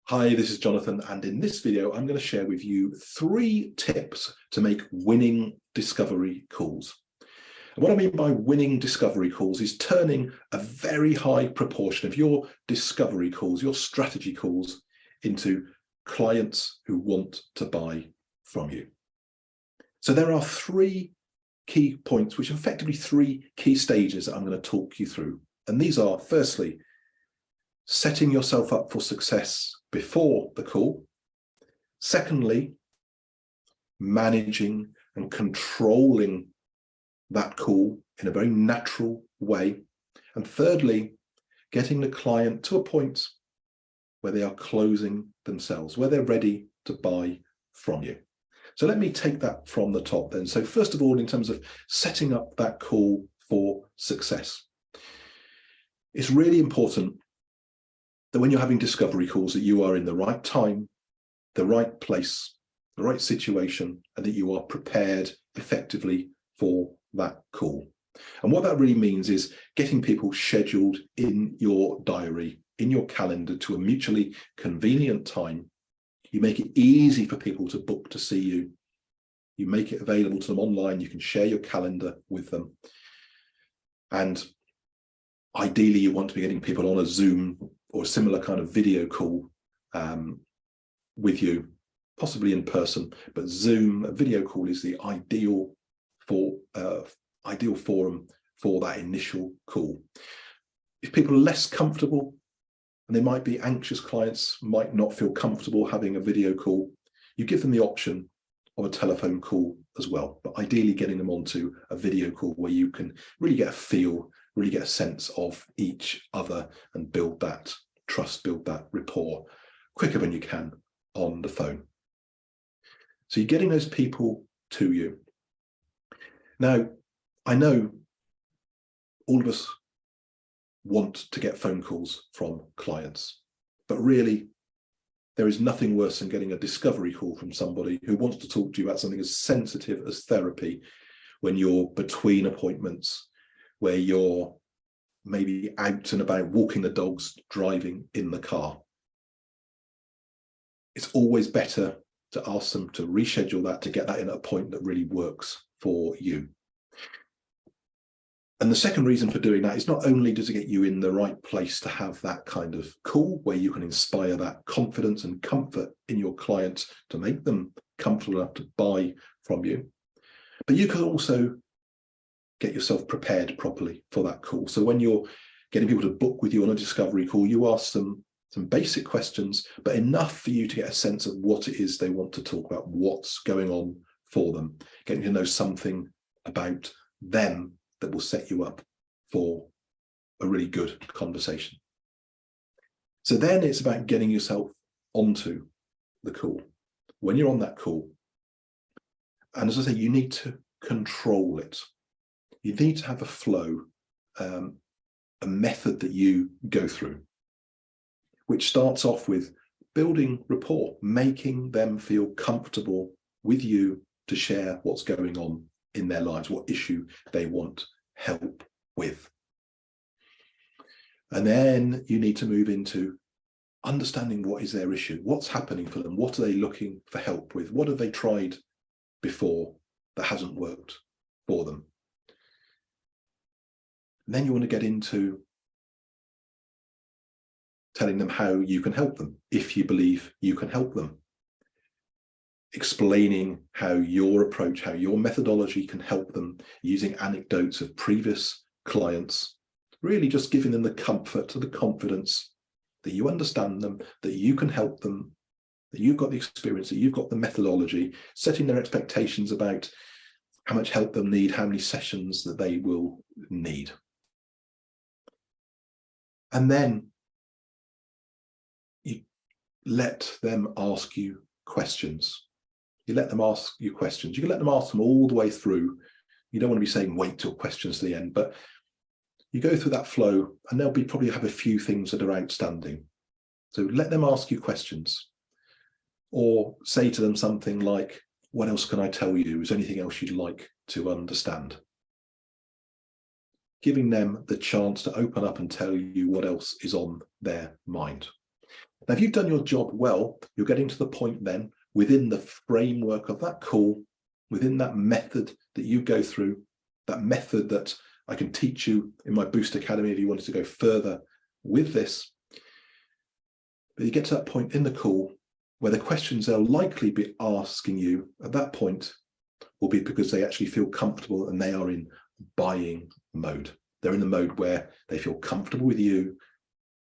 Hi, this is Jonathan, and in this video, I'm going to share with you 3 tips to make winning discovery calls. And what I mean by winning discovery calls is turning a very high proportion of your discovery calls, your strategy calls, into clients who want to buy from you. So there are 3 key points, which are effectively 3 key stages that I'm going to talk you through. And these are, firstly, setting yourself up for success before the call. Secondly, managing and controlling that call in a very natural way. And thirdly, getting the client to a point where they are closing themselves, where they're ready to buy from you. So let me take that from the top then. So first of all, in terms of setting up that call for success, it's really important that when you're having discovery calls, that you are in the right time, the right place, the right situation, and that you are prepared effectively for that call. And what that really means is getting people scheduled in your diary, in your calendar, to a mutually convenient time. You make it easy for people to book to see you. You make it available to them online. You can share your calendar with them. And ideally, you want to be getting people on a Zoom or a similar kind of video call with you, possibly in person, but Zoom, a video call, is the ideal forum for that initial call. If people are less comfortable, and they might be anxious clients, might not feel comfortable having a video call, you give them the option of a telephone call as well, but ideally getting them onto a video call where you can really get a feel, really get a sense of each other and build that trust, build that rapport quicker than you can on the phone. So you're getting those people to you. Now, I know all of us want to get phone calls from clients, but really there is nothing worse than getting a discovery call from somebody who wants to talk to you about something as sensitive as therapy when you're between appointments, where you're maybe out and about walking the dogs, driving in the car. It's always better to ask them to reschedule that, to get that in at a point that really works for you. And the second reason for doing that is not only does it get you in the right place to have that kind of call where you can inspire that confidence and comfort in your clients to make them comfortable enough to buy from you, but you can also get yourself prepared properly for that call. So when you're getting people to book with you on a discovery call, you ask them some basic questions, but enough for you to get a sense of what it is they want to talk about, what's going on for them, getting to know something about them that will set you up for a really good conversation. So then it's about getting yourself onto the call. When you're on that call, and as I say, you need to control it. You need to have a flow, a method that you go through, which starts off with building rapport, making them feel comfortable with you to share what's going on in their lives, what issue they want help with. And then you need to move into understanding what is their issue, what's happening for them, what are they looking for help with, what have they tried before that hasn't worked for them. And then you want to get into telling them how you can help them, if you believe you can help them. Explaining how your approach, how your methodology can help them, using anecdotes of previous clients, really just giving them the comfort and the confidence that you understand them, that you can help them, that you've got the experience, that you've got the methodology, setting their expectations about how much help they'll need, how many sessions that they will need. And then you let them ask you questions. You let them ask you questions. You can let them ask them all the way through. You don't want to be saying wait till questions to the end, but you go through that flow and they'll probably have a few things that are outstanding. So let them ask you questions, or say to them something like, what else can I tell you? Is there anything else you'd like to understand? Giving them the chance to open up and tell you what else is on their mind. Now, if you've done your job well, you're getting to the point then within the framework of that call, within that method that you go through, that method that I can teach you in my Boost Academy if you wanted to go further with this. But you get to that point in the call where the questions they'll likely be asking you at that point will be because they actually feel comfortable and they are in buying mode. They're in the mode where they feel comfortable with you,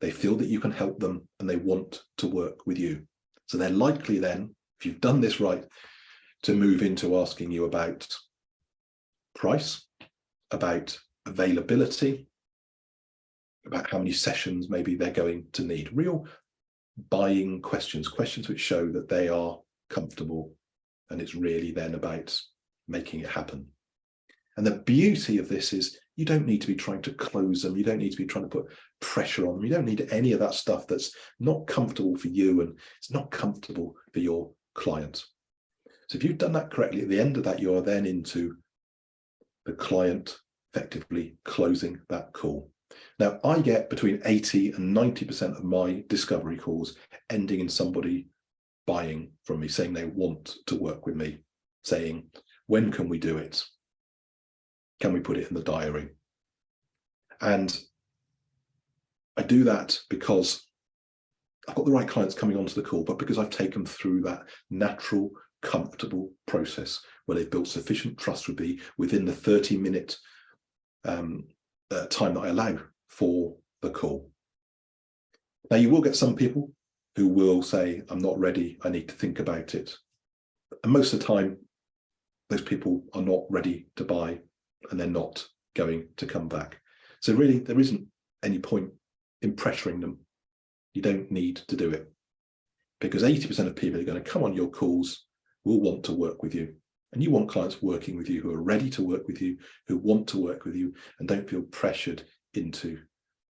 they feel that you can help them, and they want to work with you. So they're likely then, if you've done this right, to move into asking you about price, about availability, about how many sessions maybe they're going to need. Real buying questions, questions which show that they are comfortable, and it's really then about making it happen. And the beauty of this is you don't need to be trying to close them. You don't need to be trying to put pressure on them. You don't need any of that stuff that's not comfortable for you and it's not comfortable for your client. So if you've done that correctly, at the end of that, you are then into the client effectively closing that call. Now, I get between 80 and 90% of my discovery calls ending in somebody buying from me, saying they want to work with me, saying, when can we do it? Can we put it in the diary? And I do that because I've got the right clients coming onto the call, but because I've taken them through that natural, comfortable process where they've built sufficient trust with me within the 30-minute time that I allow for the call. Now, you will get some people who will say, I'm not ready, I need to think about it. And most of the time, those people are not ready to buy and they're not going to come back. So really, there isn't any point in pressuring them. You don't need to do it because 80% of people who are going to come on your calls will want to work with you. And you want clients working with you who are ready to work with you, who want to work with you and don't feel pressured into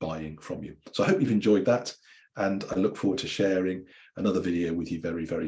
buying from you. So I hope you've enjoyed that. And I look forward to sharing another video with you very, very soon.